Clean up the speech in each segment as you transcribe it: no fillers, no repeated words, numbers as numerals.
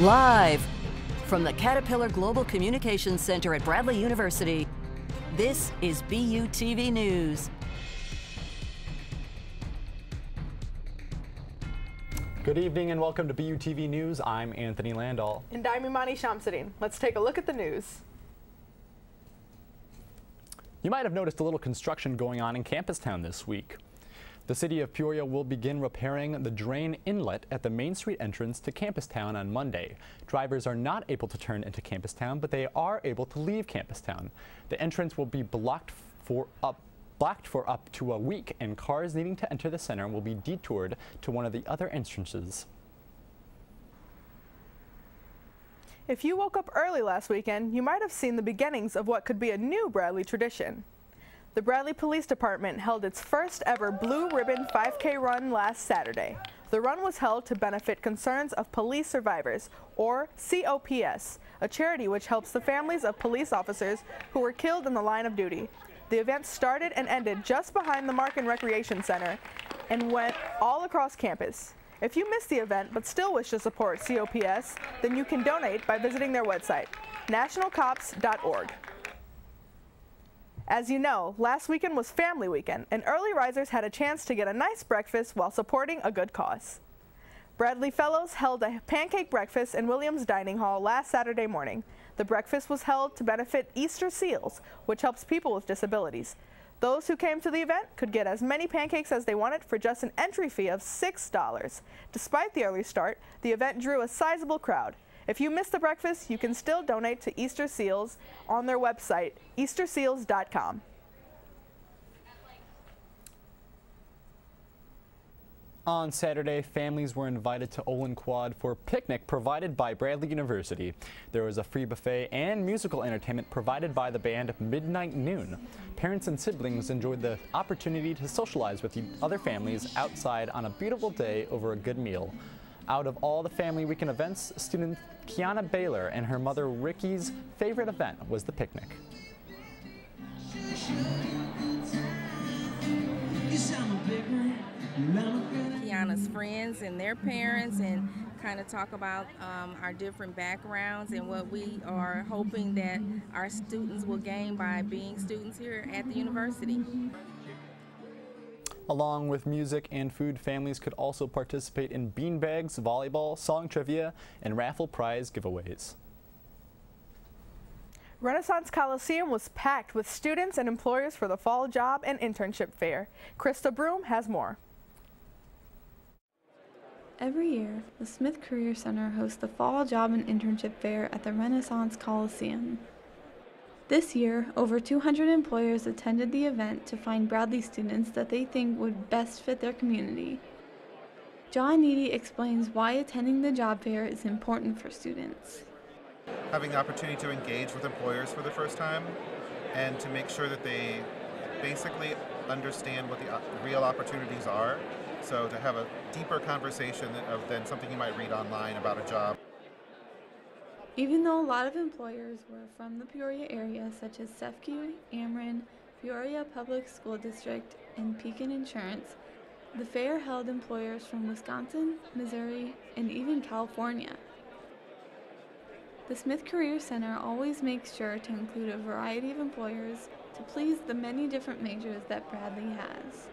Live from the Caterpillar Global Communications Center at Bradley University, this is BUTV News. Good evening and welcome to BUTV News. I'm Anthony Landau. And I'm Imani Shamsuddin. Let's take a look at the news. You might have noticed a little construction going on in Campustown this week. The city of Peoria will begin repairing the drain inlet at the Main Street entrance to Campustown on Monday. Drivers are not able to turn into Campustown, but they are able to leave Campustown. The entrance will be blocked for up to a week, and cars needing to enter the center will be detoured to one of the other entrances. If you woke up early last weekend, you might have seen the beginnings of what could be a new Bradley tradition. The Bradley Police Department held its first ever Blue Ribbon 5K run last Saturday. The run was held to benefit Concerns of Police Survivors, or COPS, a charity which helps the families of police officers who were killed in the line of duty. The event started and ended just behind the Mark and Recreation Center and went all across campus. If you missed the event but still wish to support COPS, then you can donate by visiting their website, nationalcops.org. As you know, last weekend was Family Weekend, and early risers had a chance to get a nice breakfast while supporting a good cause. Bradley Fellows held a pancake breakfast in Williams Dining Hall last Saturday morning. The breakfast was held to benefit Easter Seals, which helps people with disabilities. Those who came to the event could get as many pancakes as they wanted for just an entry fee of $6. Despite the early start, the event drew a sizable crowd. If you missed the breakfast, you can still donate to Easter Seals on their website, easterseals.com. On Saturday, families were invited to Olin Quad for a picnic provided by Bradley University. There was a free buffet and musical entertainment provided by the band Midnight Noon. Parents and siblings enjoyed the opportunity to socialize with the other families outside on a beautiful day over a good meal. Out of all the family weekend events, student Kiana Baylor and her mother Ricky's favorite event was the picnic. Kiana's friends and their parents, and kind of talk about our different backgrounds and what we are hoping that our students will gain by being students here at the university. Along with music and food, families could also participate in beanbags, volleyball, song trivia, and raffle prize giveaways. Renaissance Coliseum was packed with students and employers for the Fall Job and Internship Fair. Krista Broom has more. Every year, the Smith Career Center hosts the Fall Job and Internship Fair at the Renaissance Coliseum. This year, over 200 employers attended the event to find Bradley students that they think would best fit their community. John Needy explains why attending the job fair is important for students. Having the opportunity to engage with employers for the first time and to make sure that they basically understand what the real opportunities are. So to have a deeper conversation than something you might read online about a job. Even though a lot of employers were from the Peoria area, such as Sefke, Ameren, Peoria Public School District, and Pekin Insurance, the fair held employers from Wisconsin, Missouri, and even California. The Smith Career Center always makes sure to include a variety of employers to please the many different majors that Bradley has.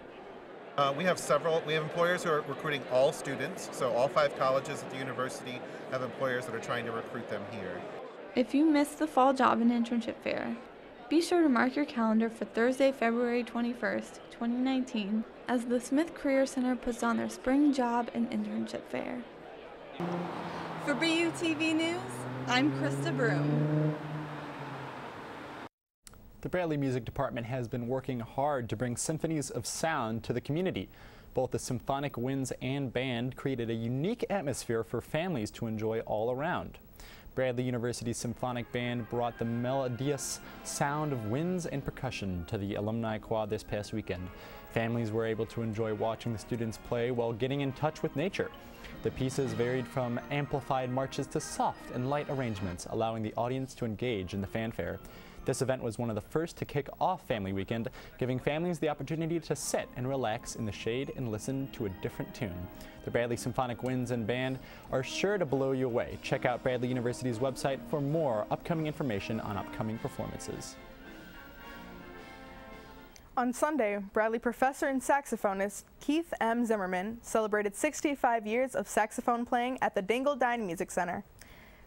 We have employers who are recruiting all students, so all 5 colleges at the university have employers that are trying to recruit them here. If you missed the Fall Job and Internship Fair, be sure to mark your calendar for Thursday, February 21st, 2019, as the Smith Career Center puts on their Spring Job and Internship Fair. For BUTV News, I'm Krista Broom. The Bradley Music Department has been working hard to bring symphonies of sound to the community. Both the Symphonic Winds and Band created a unique atmosphere for families to enjoy all around. Bradley University Symphonic Band brought the melodious sound of winds and percussion to the Alumni Quad this past weekend. Families were able to enjoy watching the students play while getting in touch with nature. The pieces varied from amplified marches to soft and light arrangements, allowing the audience to engage in the fanfare. This event was one of the first to kick off Family Weekend, giving families the opportunity to sit and relax in the shade and listen to a different tune. The Bradley Symphonic Winds and Band are sure to blow you away. Check out Bradley University's website for more upcoming information on upcoming performances. On Sunday, Bradley professor and saxophonist Keith M. Zimmerman celebrated 65 years of saxophone playing at the Dingledine Music Center.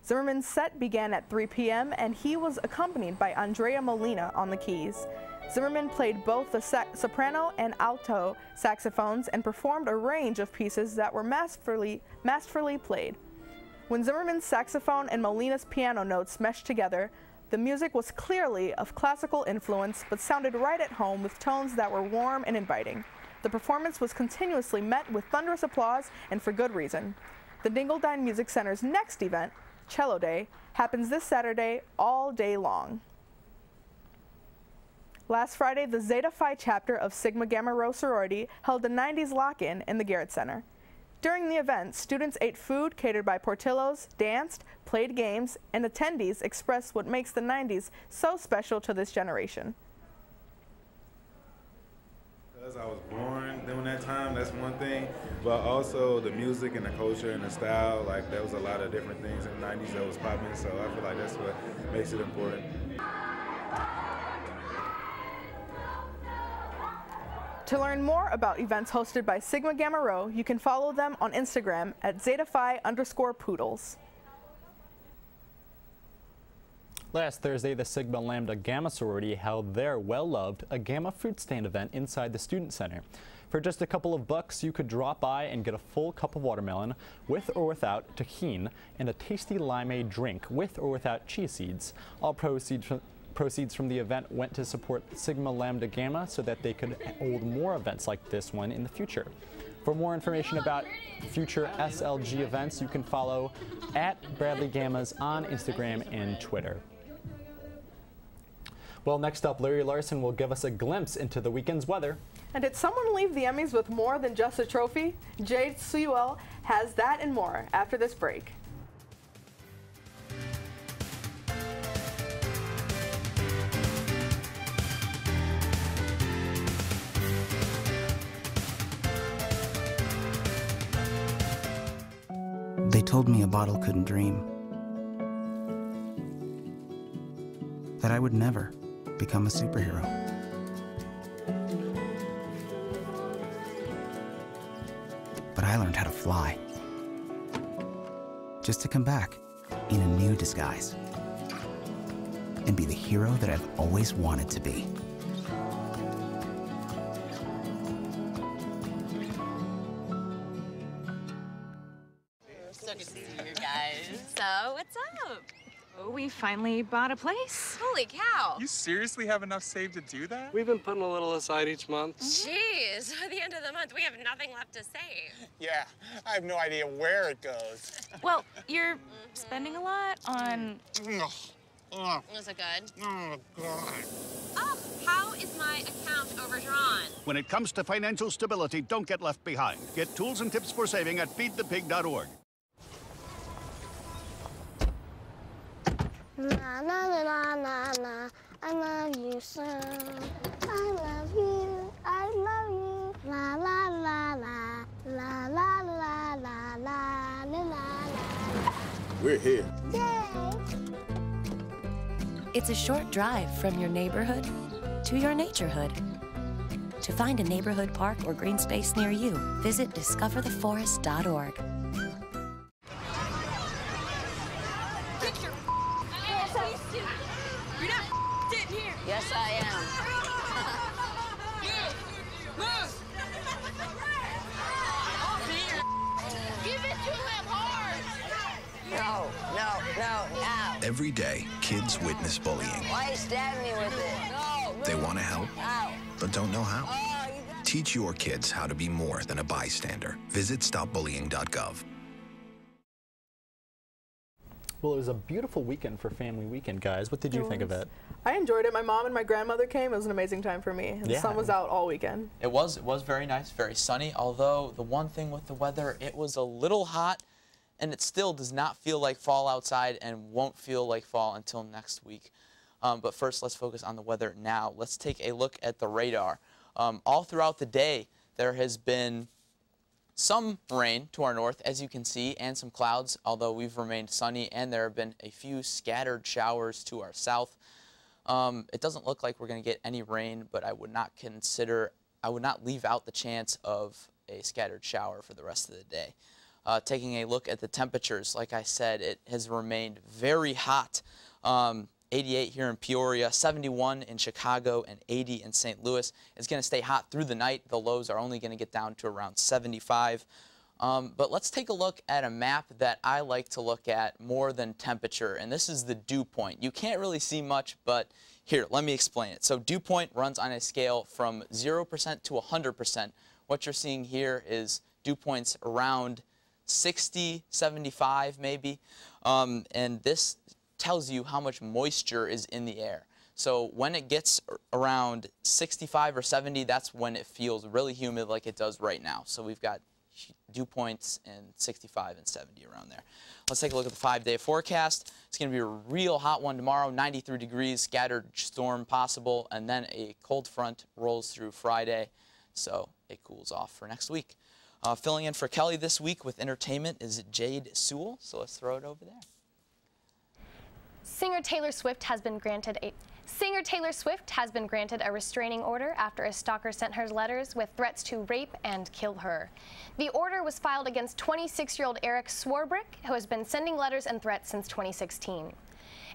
Zimmerman's set began at 3 p.m. and he was accompanied by Andrea Molina on the keys. Zimmerman played both the soprano and alto saxophones and performed a range of pieces that were masterfully played. When Zimmerman's saxophone and Molina's piano notes meshed together, the music was clearly of classical influence but sounded right at home with tones that were warm and inviting. The performance was continuously met with thunderous applause, and for good reason. The Dingledine Music Center's next event, Cello Day, happens this Saturday all day long. Last Friday, the Zeta Phi chapter of Sigma Gamma Rho sorority held a 90s lock-in in the Garrett Center. During the event, students ate food catered by Portillo's, danced, played games, and attendees expressed what makes the 90s so special to this generation. Because I was born during that time, that's one thing, but also the music and the culture and the style, like there was a lot of different things in the 90s that was popping, so I feel like that's what makes it important. To learn more about events hosted by Sigma Gamma Rho, you can follow them on Instagram at ZetaPhi_Poodles. Last Thursday, the Sigma Lambda Gamma sorority held their well-loved A Gamma Fruit Stand event inside the Student Center. For just a couple of bucks, you could drop by and get a full cup of watermelon with or without tahini and a tasty limeade drink with or without chia seeds. All proceeds from the event went to support Sigma Lambda Gamma so that they could hold more events like this one in the future. For more information about future SLG events, you can follow @Bradley Gammas on Instagram and Twitter. Well, next up, Larry Larson will give us a glimpse into the weekend's weather. And did someone leave the Emmys with more than just a trophy? Jade Sewell has that and more after this break. They told me a bottle couldn't dream. That I would never become a superhero. But I learned how to fly. Just to come back in a new disguise. And be the hero that I've always wanted to be. So good to see you guys. So, what's up? Oh, we finally bought a place. Holy cow. You seriously have enough saved to do that? We've been putting a little aside each month. Jeez, at the end of the month, we have nothing left to save. Yeah, I have no idea where it goes. Well, you're spending a lot on... Was it good? Oh, God. Oh, how is my account overdrawn? When it comes to financial stability, don't get left behind. Get tools and tips for saving at feedthepig.org. Na na na na na, I love you so. I love you, I love you. La la la la, la la la la la la la. We're here. Yay! It's a short drive from your neighborhood to your naturehood. To find a neighborhood park or green space near you, visit discovertheforest.org. Yes, I am. Give it to him hard! No. Every day, kids witness bullying. Why stab me with it? No. They want to help, but don't know how. Teach your kids how to be more than a bystander. Visit stopbullying.gov. Well, it was a beautiful weekend for Family Weekend, guys. What did you think of it? I enjoyed it. My mom and my grandmother came. It was an amazing time for me. And the sun was out all weekend. It was very nice, very sunny, although the one thing with the weather, it was a little hot, and it still does not feel like fall outside and won't feel like fall until next week. But first, let's focus on the weather now. Let's take a look at the radar. All throughout the day, there has been some rain to our north, as you can see, and some clouds, although we've remained sunny, and there have been a few scattered showers to our south. It doesn't look like we're going to get any rain, but I would not leave out the chance of a scattered shower for the rest of the day. Taking a look at the temperatures, like I said, it has remained very hot. 88 here in Peoria, 71 in Chicago, and 80 in St. Louis. It's going to stay hot through the night. The lows are only going to get down to around 75. But let's take a look at a map that I like to look at more than temperature, and this is the dew point. You can't really see much, but here, let me explain it. So dew point runs on a scale from 0% to 100%. What you're seeing here is dew points around 60, 75 maybe, and this tells you how much moisture is in the air. So when it gets around 65 or 70, that's when it feels really humid like it does right now. So we've got dew points in 65 and 70 around there. Let's take a look at the 5-day forecast. It's going to be a real hot one tomorrow, 93 degrees, scattered storm possible, and then a cold front rolls through Friday, so it cools off for next week. Filling in for Kelly this week with entertainment is Jade Sewell, so let's throw it over there. Singer Taylor Swift has been granted a restraining order after a stalker sent her letters with threats to rape and kill her. The order was filed against 26-year-old Eric Swarbrick, who has been sending letters and threats since 2016.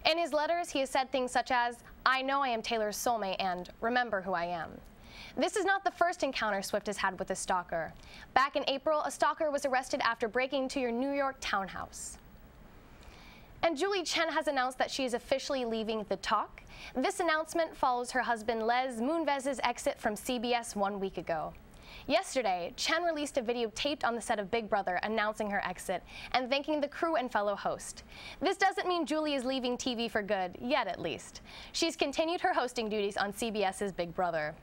In his letters, he has said things such as, "I know I am Taylor's soulmate," and "Remember who I am." This is not the first encounter Swift has had with a stalker. Back in April, a stalker was arrested after breaking into your New York townhouse. And Julie Chen has announced that she is officially leaving The Talk. This announcement follows her husband Les Moonves's exit from CBS 1 week ago. Yesterday, Chen released a video taped on the set of Big Brother announcing her exit and thanking the crew and fellow host. This doesn't mean Julie is leaving TV for good, yet at least. She's continued her hosting duties on CBS's Big Brother.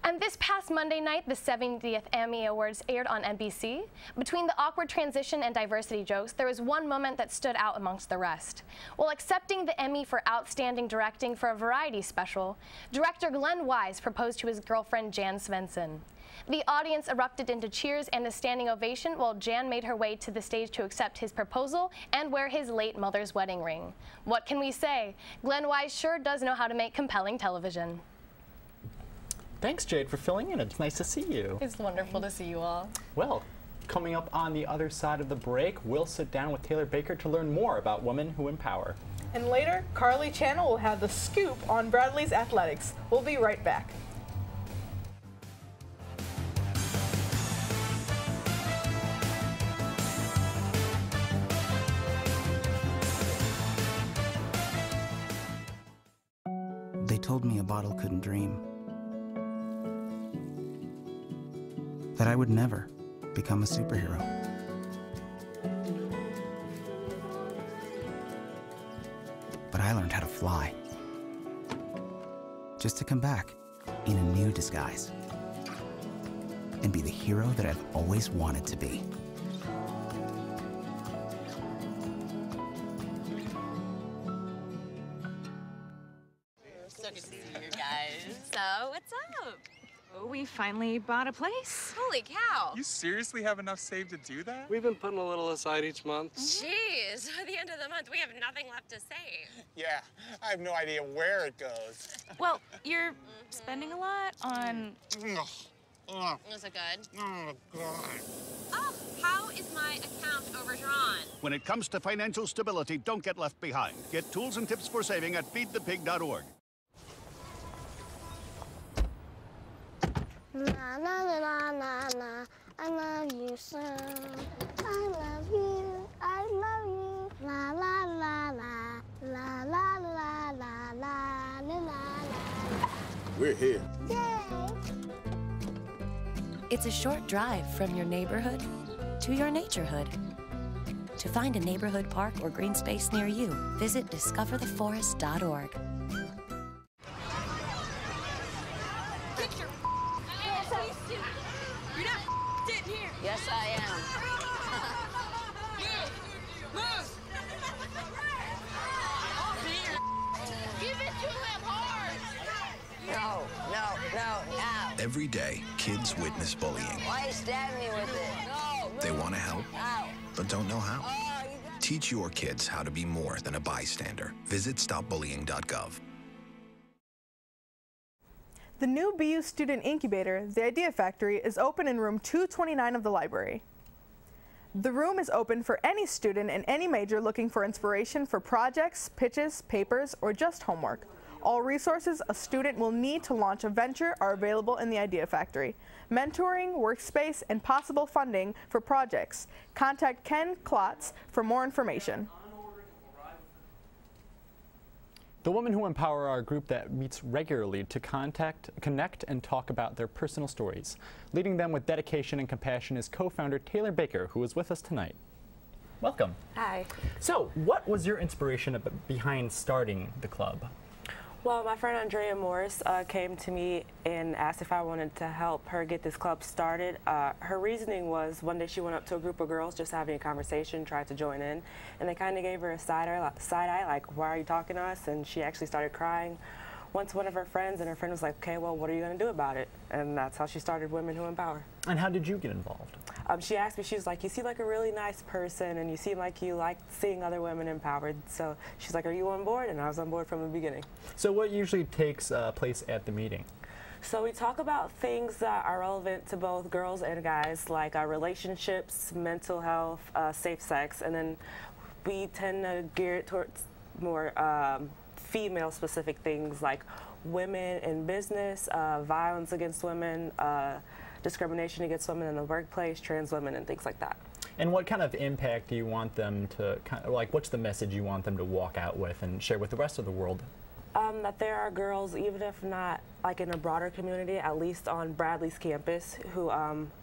And this past Monday night, the 70th Emmy Awards aired on NBC. Between the awkward transition and diversity jokes, there was one moment that stood out amongst the rest. While accepting the Emmy for Outstanding Directing for a variety special, director Glenn Wise proposed to his girlfriend Jan Svensson. The audience erupted into cheers and a standing ovation while Jan made her way to the stage to accept his proposal and wear his late mother's wedding ring. What can we say? Glenn Wise sure does know how to make compelling television. Thanks, Jade, for filling in. It's nice to see you. It's wonderful to see you all. Well, coming up on the other side of the break, we'll sit down with Taylor Baker to learn more about women who empower. And later, Carly Channel will have the scoop on Bradley's athletics. We'll be right back. They told me a bottle couldn't dream. That I would never become a superhero. But I learned how to fly. Just to come back in a new disguise. And be the hero that I've always wanted to be. So good to see you guys. So, what's up? We finally bought a place. Holy cow. You seriously have enough saved to do that? We've been putting a little aside each month. Jeez, at the end of the month, we have nothing left to save. Yeah, I have no idea where it goes. Well, you're spending a lot on... Is it good? Oh, God. Oh, how is my account overdrawn? When it comes to financial stability, don't get left behind. Get tools and tips for saving at feedthepig.org. Na na na na na, I love you so. I love you, I love you. La la la la, la la la la la la la. We're here. Yay! It's a short drive from your neighborhood to your naturehood. To find a neighborhood park or green space near you, visit discovertheforest.org. Yes, I am. Move! Give it to him hard! No. Every day, kids witness bullying. Why you stabbing me with it? No. They want to help, Ow. but don't know how. Teach your kids how to be more than a bystander. Visit stopbullying.gov. The new BU Student Incubator, the Idea Factory, is open in room 229 of the library. The room is open for any student in any major looking for inspiration for projects, pitches, papers, or just homework. All resources a student will need to launch a venture are available in the Idea Factory. Mentoring, workspace, and possible funding for projects. Contact Ken Klotz for more information. The Women Who Empower are a group that meets regularly to connect, and talk about their personal stories. Leading them with dedication and compassion is co-founder Taylor Baker, who is with us tonight. Welcome. Hi. So, what was your inspiration behind starting the club? Well, my friend Andrea Morris came to me and asked if I wanted to help her get this club started. Her reasoning was one day she went up to a group of girls just having a conversation, tried to join in, and they kind of gave her a side eye, like, why are you talking to us? And she actually started crying. Once one of her friends, and her friend was like, okay, well, what are you going to do about it? And that's how she started Women Who Empower. And how did you get involved? She asked me, she was like, you seem like a really nice person, and you seem like you like seeing other women empowered. So she's like, are you on board? And I was on board from the beginning. So what usually takes place at the meeting? So we talk about things that are relevant to both girls and guys, like relationships, mental health, safe sex, and then we tend to gear it towards more female-specific things like women in business, violence against women, discrimination against women in the workplace, trans women, and things like that. And what kind of impact do you want them to, what's the message you want them to walk out with and share with the rest of the world? That there are girls, even if not like in a broader community, at least on Bradley's campus, who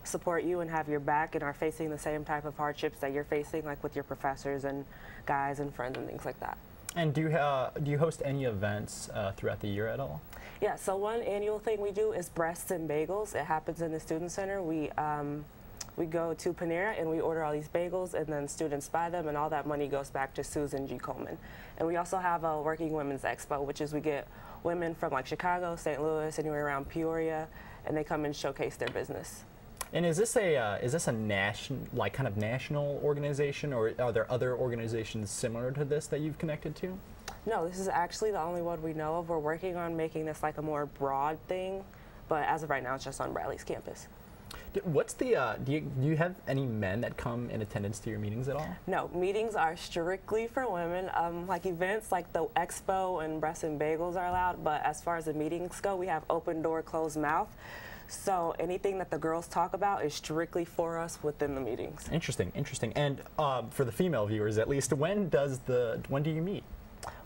support you and have your back and are facing the same type of hardships that you're facing, like with your professors and guys and friends and things like that. And do you host any events throughout the year at all? Yeah, so one annual thing we do is breasts and bagels. It happens in the Student Center. We go to Panera and we order all these bagels, and then students buy them, and all that money goes back to Susan G. Komen. And we also have a Working Women's Expo, which is we get women from like Chicago, St. Louis, anywhere around Peoria, and they come and showcase their business. And is this a national organization, or are there other organizations similar to this that you've connected to? No, this is actually the only one we know of. We're working on making this like a more broad thing, but as of right now, it's just on Bradley's campus. What's the, do you have any men that come in attendance to your meetings at all? No, meetings are strictly for women. Like events like the expo and breasts and bagels are allowed, but as far as the meetings go, we have open door, closed mouth. So anything that the girls talk about is strictly for us within the meetings. Interesting, interesting. And for the female viewers at least, when do you meet?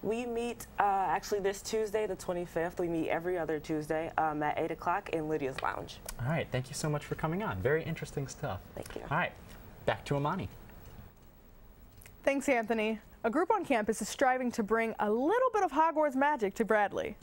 We meet actually this Tuesday, the 25th. We meet every other Tuesday at 8 o'clock in Lydia's Lounge. All right, thank you so much for coming on. Very interesting stuff. Thank you. All right, back to Amani. Thanks, Anthony. A group on campus is striving to bring a little bit of Hogwarts magic to Bradley.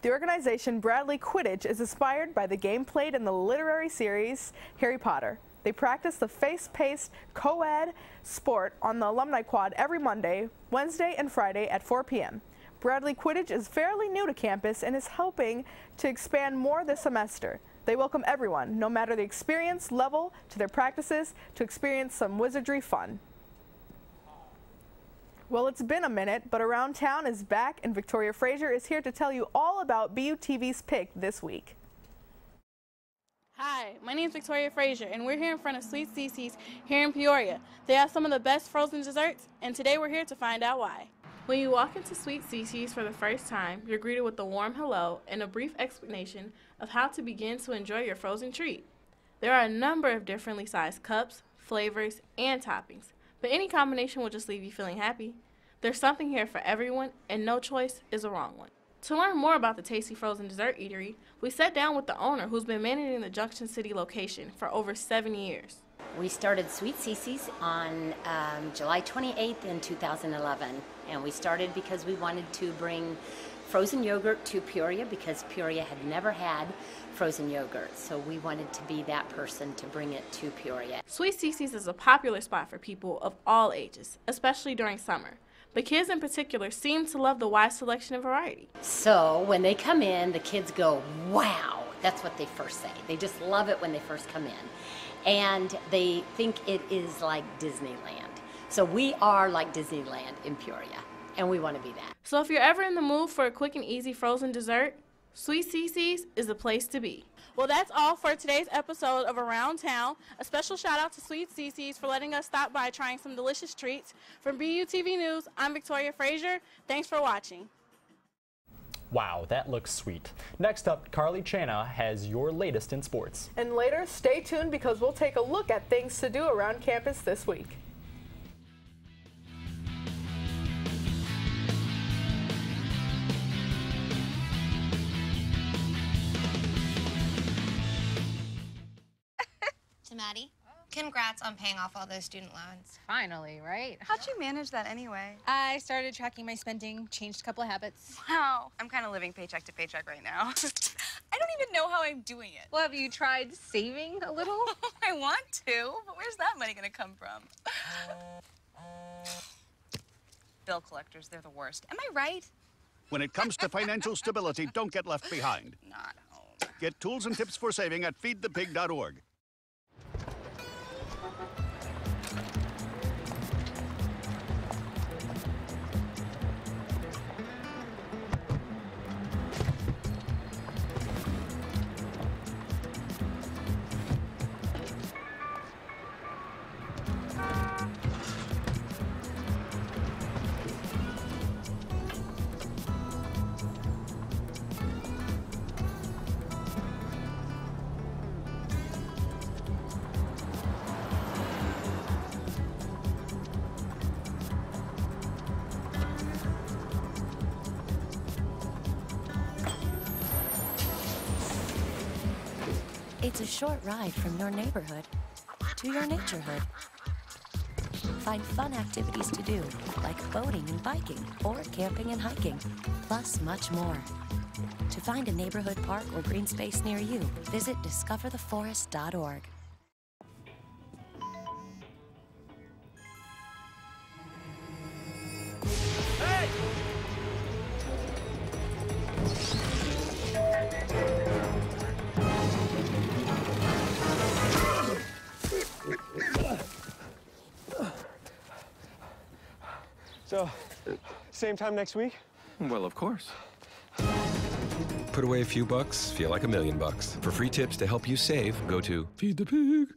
The organization Bradley Quidditch is inspired by the game played in the literary series Harry Potter. They practice the face-paced co-ed sport on the alumni quad every Monday, Wednesday, and Friday at 4 p.m. Bradley Quidditch is fairly new to campus and is hoping to expand more this semester. They welcome everyone, no matter the experience level, to their practices to experience some wizardry fun. Well, it's been a minute, but Around Town is back, and Victoria Frazier is here to tell you all about BUTV's pick this week. Hi, my name is Victoria Frazier, and we're here in front of Sweet Cece's here in Peoria. They have some of the best frozen desserts, and today we're here to find out why. When you walk into Sweet Cece's for the first time, you're greeted with a warm hello and a brief explanation of how to begin to enjoy your frozen treat. There are a number of differently sized cups, flavors, and toppings, but any combination will just leave you feeling happy. There's something here for everyone, and no choice is a wrong one. To learn more about the tasty frozen dessert eatery, we sat down with the owner, who's been managing the Junction City location for over 7 years. We started Sweet Cece's on July 28th in 2011, and we started because we wanted to bring frozen yogurt to Peoria because Peoria had never had frozen yogurt, so we wanted to be that person to bring it to Peoria. Sweet Cece's is a popular spot for people of all ages, especially during summer. But kids in particular seem to love the wide selection and variety. So when they come in, the kids go, wow, That's what they first say. They just love it when they first come in. And they think it is like Disneyland. So we are like Disneyland in Peoria, and we want to be that. So if you're ever in the mood for a quick and easy frozen dessert, Sweet Cece's is the place to be. Well, that's all for today's episode of Around Town. A special shout out to Sweet Cece's for letting us stop by trying some delicious treats. From BUTV News, I'm Victoria Frazier. Thanks for watching. Wow, that looks sweet. Next up, Carly Chana has your latest in sports. And later, stay tuned because we'll take a look at things to do around campus this week. To Maddie, congrats on paying off all those student loans. Finally, right? How'd you manage that anyway? I started tracking my spending, changed a couple of habits. Wow. I'm kind of living paycheck to paycheck right now. I don't even know how I'm doing it. Well, have you tried saving a little? I want to, but where's that money gonna come from? Bill collectors, they're the worst. Am I right? When it comes to financial stability, don't get left behind. Not home. Get tools and tips for saving at feedthepig.org. It's a short ride from your neighborhood to your naturehood. Find fun activities to do, like boating and biking, or camping and hiking, plus much more. To find a neighborhood park or green space near you, visit discovertheforest.org. So, same time next week? Well, of course. Put away a few bucks, feel like $1 million. For free tips to help you save, go to Feed the Pig.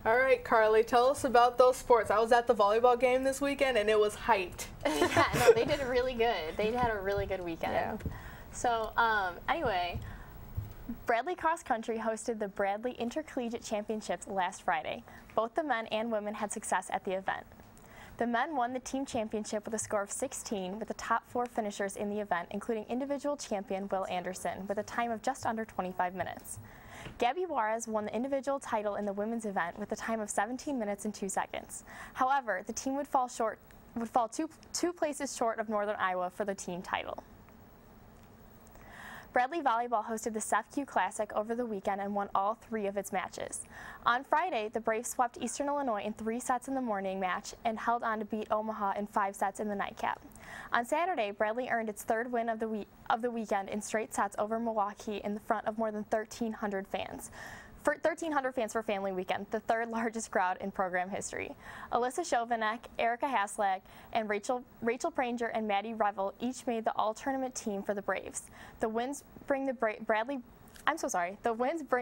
All right, Carly, tell us about those sports. I was at the volleyball game this weekend, and it was hyped. Yeah, no, they did really good. They had a really good weekend. Yeah. So, anyway, Bradley Cross Country hosted the Bradley Intercollegiate Championships last Friday. Both the men and women had success at the event. The men won the team championship with a score of 16, with the top 4 finishers in the event, including individual champion Will Anderson, with a time of just under 25 minutes. Gabby Juarez won the individual title in the women's event with a time of 17 minutes and 2 seconds. However, the team would fall two places short of Northern Iowa for the team title. Bradley Volleyball hosted the SEFCU Classic over the weekend and won all 3 of its matches. On Friday, the Braves swept Eastern Illinois in 3 sets in the morning match and held on to beat Omaha in 5 sets in the nightcap. On Saturday, Bradley earned its 3rd win of the weekend in straight sets over Milwaukee in front of more than 1,300 fans. 1,300 fans for Family Weekend, the 3rd largest crowd in program history. Alyssa Chauvinek, Erica Haslag, and Rachel Pranger and Maddie Revel each made the all-tournament team for the Braves. The wins bring bring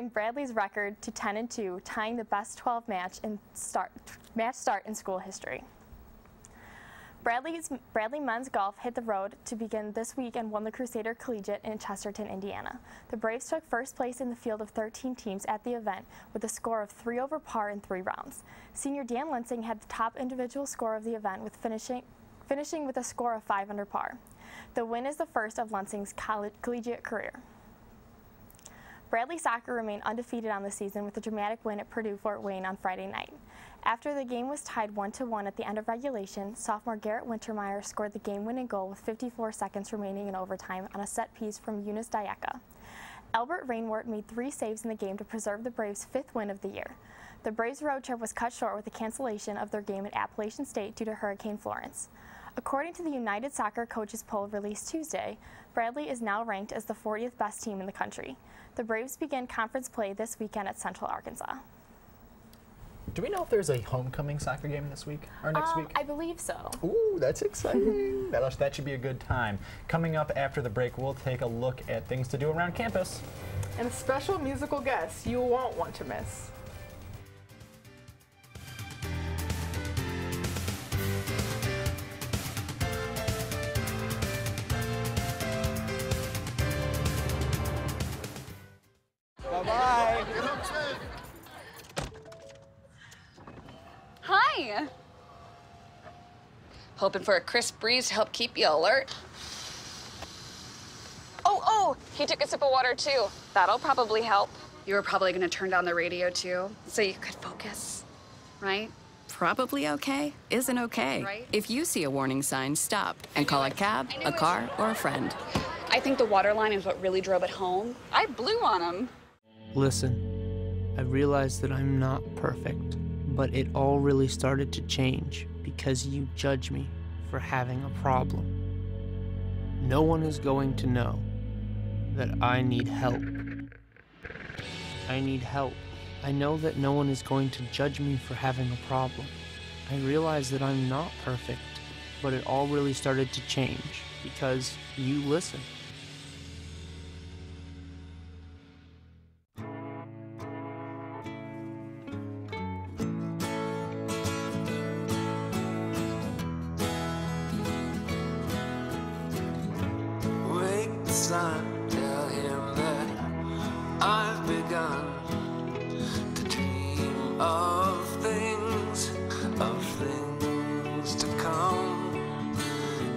Bradley's record to 10-2, tying the best 12 match start in school history. Bradley men's golf hit the road to begin this week and won the Crusader Collegiate in Chesterton, Indiana. The Braves took first place in the field of 13 teams at the event with a score of 3 over par in 3 rounds. Senior Dan Lansing had the top individual score of the event, with finishing with a score of 5 under par. The win is the first of Lansing's collegiate career. Bradley soccer remained undefeated on the season with a dramatic win at Purdue Fort Wayne on Friday night. After the game was tied 1-1 at the end of regulation, sophomore Garrett Wintermeyer scored the game-winning goal with 54 seconds remaining in overtime on a set piece from Eunice Dieka. Albert Rainwart made 3 saves in the game to preserve the Braves' 5th win of the year. The Braves' road trip was cut short with the cancellation of their game at Appalachian State due to Hurricane Florence. According to the United Soccer Coaches poll released Tuesday, Bradley is now ranked as the 40th best team in the country. The Braves begin conference play this weekend at Central Arkansas. Do we know if there's a homecoming soccer game this week or next week? I believe so. Ooh, that's exciting. that should be a good time. Coming up after the break, we'll take a look at things to do around campus. And a special musical guest you won't want to miss. Bye-bye. Hi. Hoping for a crisp breeze to help keep you alert. Oh, he took a sip of water too. That'll probably help. You were probably gonna turn down the radio too, so you could focus, right? Probably okay isn't okay. Right. If you see a warning sign, stop and call a cab, a car, or a friend. I think the water line is what really drove it home. I blew on him. Listen, I realize that I'm not perfect, but it all really started to change because you judge me for having a problem. No one is going to know that I need help. I need help. I know that no one is going to judge me for having a problem. I realize that I'm not perfect, but it all really started to change because you listen. Wake the sun, tell him that I've begun to dream of things to come,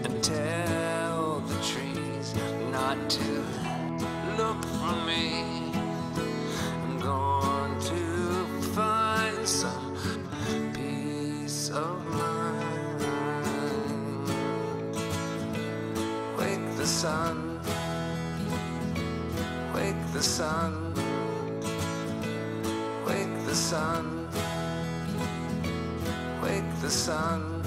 and tell the trees not to look for me. I'm going to find some peace of mind. Wake the sun, wake the sun, wake the sun, wake the sun.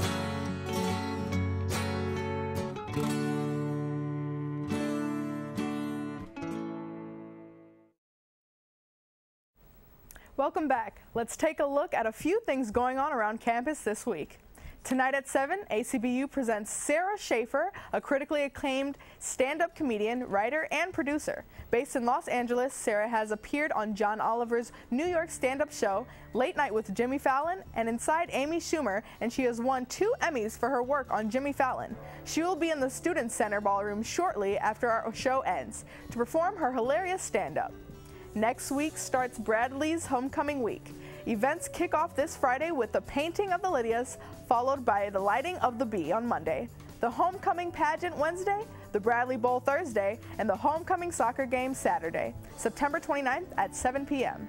Welcome back. Let's take a look at a few things going on around campus this week. Tonight at 7, ACBU presents Sarah Schaefer, a critically acclaimed stand-up comedian, writer, and producer. Based in Los Angeles, Sarah has appeared on John Oliver's New York stand-up show, Late Night with Jimmy Fallon, and Inside Amy Schumer, and she has won 2 Emmys for her work on Jimmy Fallon. She will be in the Student Center Ballroom shortly after our show ends to perform her hilarious stand-up. Next week starts Bradley's Homecoming Week. Events kick off this Friday with the painting of the Lydias, followed by the lighting of the bee on Monday, the Homecoming Pageant Wednesday, the Bradley Bowl Thursday, and the Homecoming Soccer Game Saturday, September 29th at 7 p.m.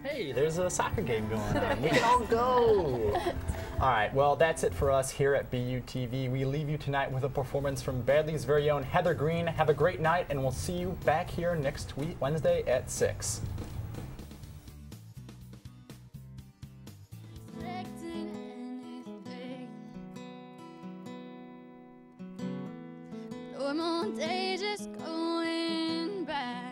Hey, there's a soccer game going on. We can all go. All right, well, that's it for us here at BUTV. We leave you tonight with a performance from Bradley's very own Heather Green. Have a great night, and we'll see you back here next week, Wednesday at 6. Normal day just going by.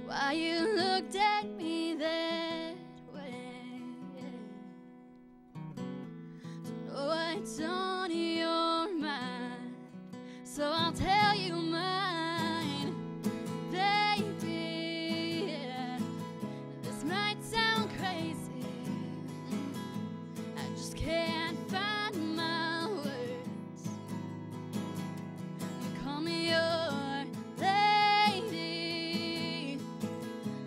Why you looked at me that way? Don't know what's on your mind, so I'll tell you mine, baby. This might sound crazy, I just can't find my words. You call me your lady,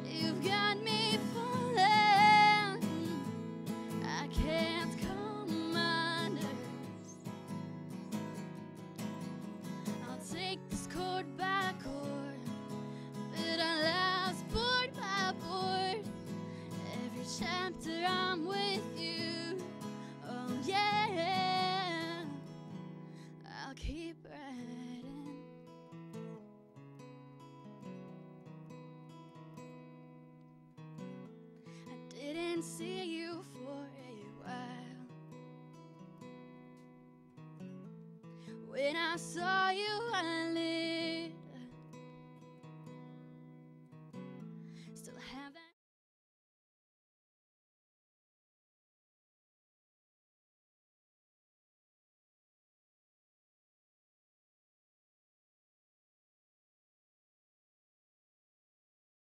you've got me falling, I can't calm my nerves. I'll take this chord by chord, but I last board by board. Every chapter I'm with you, oh yeah, I'll keep writing. I didn't see you for a while. When I saw you, I lived.